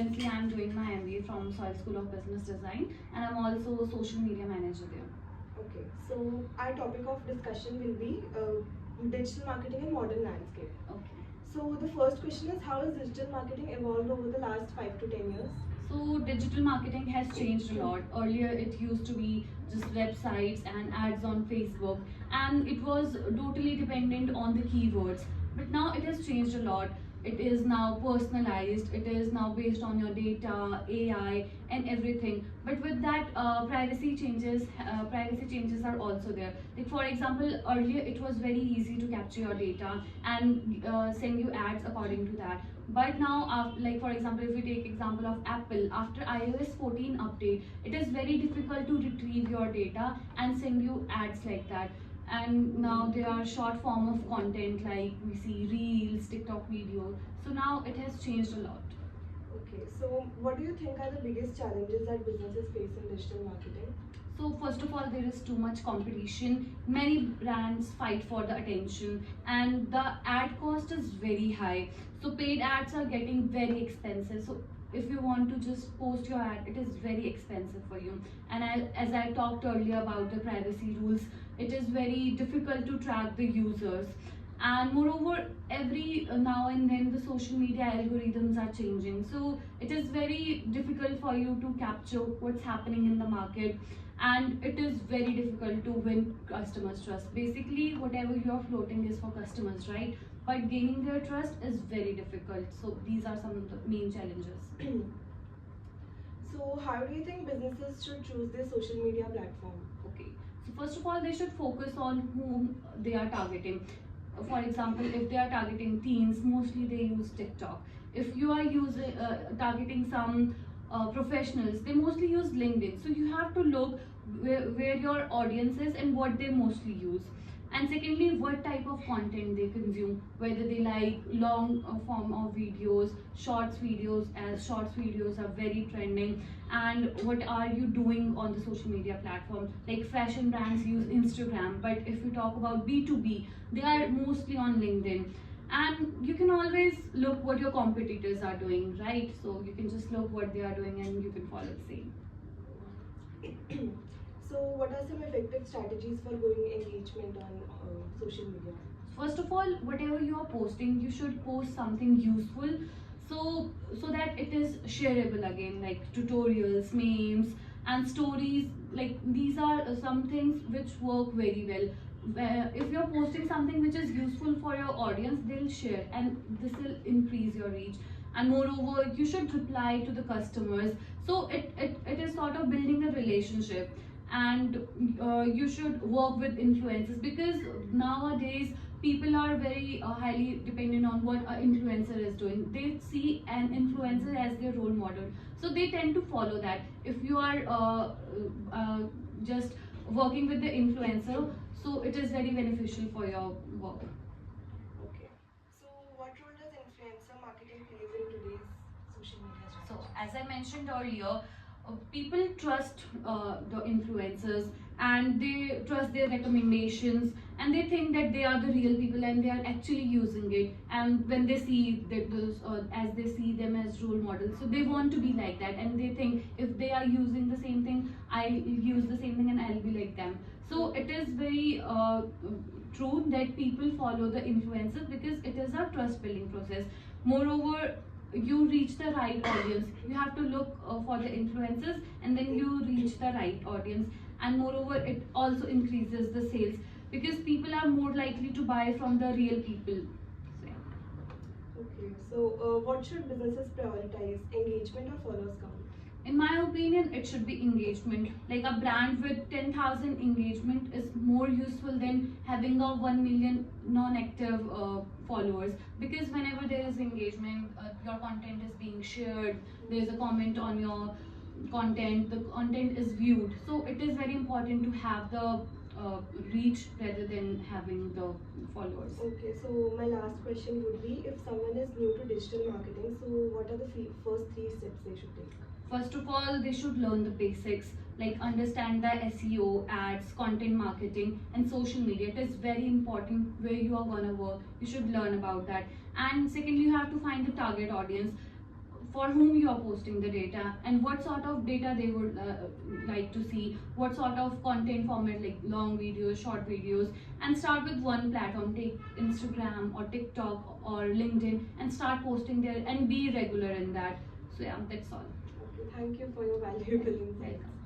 currently I'm doing my MBA from Soil School of Business Design, and I'm also a social media manager there. Okay, so our topic of discussion will be digital marketing and modern landscape. Okay. So the first question is, how has digital marketing evolved over the last 5 to 10 years? So digital marketing has changed a lot. Earlier it used to be just websites and ads on Facebook, and it was totally dependent on the keywords. But now it has changed a lot. It is now personalized, it is now based on your data, AI and everything. But with that, privacy changes are also there. Like for example, earlier it was very easy to capture your data and send you ads according to that. But now, like for example, if we take example of Apple, after iOS 14 update, it is very difficult to retrieve your data and send you ads like that. And now there are short form of content, like we see reels, TikTok videos. So now it has changed a lot. Okay, so what do you think are the biggest challenges that businesses face in digital marketing? So first of all, there is too much competition. Many brands fight for the attention, and the ad cost is very high. So paid ads are getting very expensive. So if you want to just post your ad, it is very expensive for you. And as I talked earlier about the privacy rules, it is very difficult to track the users. And moreover, every now and then the social media algorithms are changing, so it is very difficult for you to capture what's happening in the market, and it is very difficult to win customers trust. Basically whatever you're floating is for customers, right? But gaining their trust is very difficult. So these are some of the main challenges. So how do you think businesses should choose their social media platform? Okay, so first of all, they should focus on whom they are targeting. For example, if they are targeting teens, mostly they use TikTok. If you are using targeting some professionals, they mostly use LinkedIn. So you have to look where your audience is and what they mostly use. And secondly, what type of content they consume, whether they like long form of videos, shorts videos, as shorts videos are very trending. And what are you doing on the social media platform? Like fashion brands use Instagram, but if you talk about B2B, they are mostly on LinkedIn. And you can always look what your competitors are doing, right? So you can just look what they are doing and you can follow the same. So what are some effective strategies for growing engagement on social media? First of all, whatever you are posting, you should post something useful, so that it is shareable again, like tutorials, memes and stories. Like these are some things which work very well. If you're posting something which is useful for your audience, they'll share and this will increase your reach. And moreover, you should reply to the customers, so it is sort of building a relationship. And you should work with influencers, because nowadays people are very highly dependent on what an influencer is doing. They see an influencer as their role model, so they tend to follow that. If you are just working with the influencer, so it is very beneficial for your work. Okay. So what role does influencer marketing plays in today's social media strategy? So as I mentioned earlier, people trust the influencers, and they trust their recommendations, and they think that they are the real people and they are actually using it. And when they see that those as they see them as role models, so they want to be like that, and they think if they are using the same thing, I use the same thing and I'll be like them. So it is very true that people follow the influencers because it is a trust building process. Moreover, you reach the right audience. You have to look for the influencers, and then you reach the right audience. And moreover, it also increases the sales, because people are more likely to buy from the real people. So, yeah. Okay, so what should businesses prioritize, engagement or followers count? In my opinion, it should be engagement. Like a brand with 10,000 engagement is more useful than having a 1 million non-active followers. Because whenever there is engagement, your content is being shared, there is a comment on your content, the content is viewed. So it is very important to have the reach rather than having the followers. Okay, so my last question would be, if someone is new to digital marketing, so what are the first 3 steps they should take? First of all, they should learn the basics, like understand the SEO, ads, content marketing, and social media. It is very important where you are gonna work. You should learn about that. And secondly, you have to find the target audience. for whom you are posting the data and what sort of data they would like to see, what sort of content format, like long videos, short videos, and start with one platform. Take Instagram or TikTok or LinkedIn and start posting there and be regular in that. So yeah, that's all. Okay, thank you for your valuable insights. Welcome.